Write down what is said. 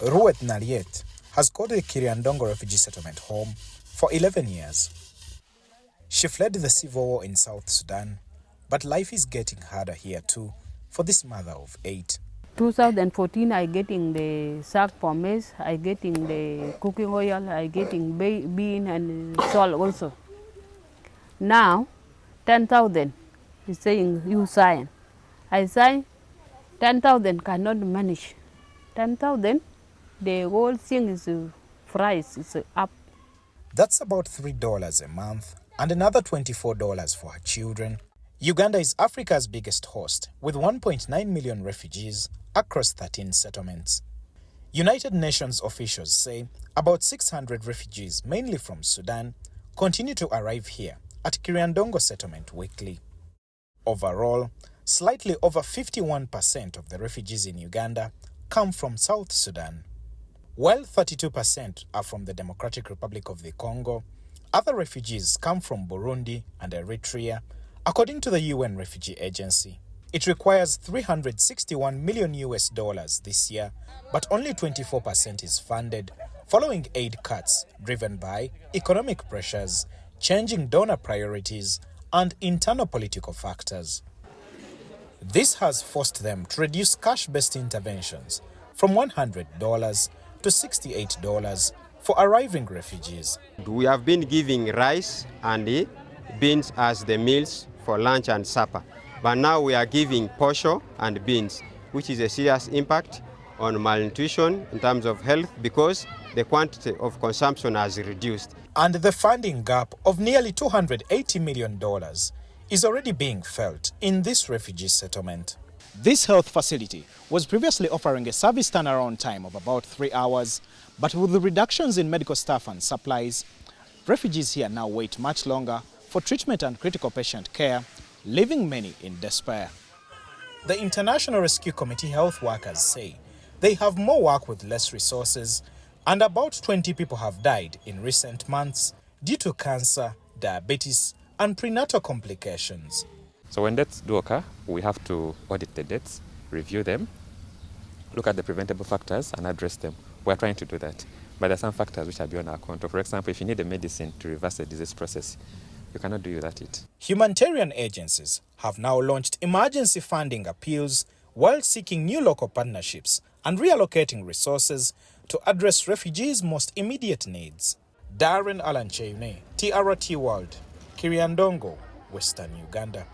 Rueth Naliet has called the Kiriandongo refugee settlement home for 11 years. She fled the civil war in South Sudan, but life is getting harder here too for this mother of 8. 2014, I getting the sack for maize, I getting the cooking oil, I getting bean and salt also. Now, 10,000 is saying you sign. I sign 10,000 cannot manage. 10,000, the whole thing is price is up. That's about $3 a month and another $24 for her children. Uganda is Africa's biggest host with 1.9 million refugees across 13 settlements. United Nations officials say about 600 refugees, mainly from Sudan, continue to arrive here at Kiriandongo settlement weekly. Overall, slightly over 51% of the refugees in Uganda come from South Sudan. While 32% are from the Democratic Republic of the Congo, other refugees come from Burundi and Eritrea. According to the UN Refugee Agency, it requires $361 million this year, but only 24% is funded, following aid cuts driven by economic pressures, changing donor priorities, and internal political factors. This has forced them to reduce cash-based interventions from $100 to $68 for arriving refugees. We have been giving rice and beans as the meals for lunch and supper. But now we are giving posho and beans, which is a serious impact on malnutrition in terms of health because the quantity of consumption has reduced. And the funding gap of nearly $280 million is already being felt in this refugee settlement. This health facility was previously offering a service turnaround time of about 3 hours, but with the reductions in medical staff and supplies, refugees here now wait much longer for treatment and critical patient care, leaving many in despair. The International Rescue Committee health workers say they have more work with less resources, and about 20 people have died in recent months due to cancer, diabetes, and prenatal complications. So when deaths do occur, we have to audit the deaths, review them, look at the preventable factors and address them. We're trying to do that. But there are some factors which are beyond our control. For example, if you need a medicine to reverse the disease process, you cannot do without it. Humanitarian agencies have now launched emergency funding appeals while seeking new local partnerships and reallocating resources to address refugees' most immediate needs. Darren Alancheune, TRT World, Kiriandongo, Western Uganda.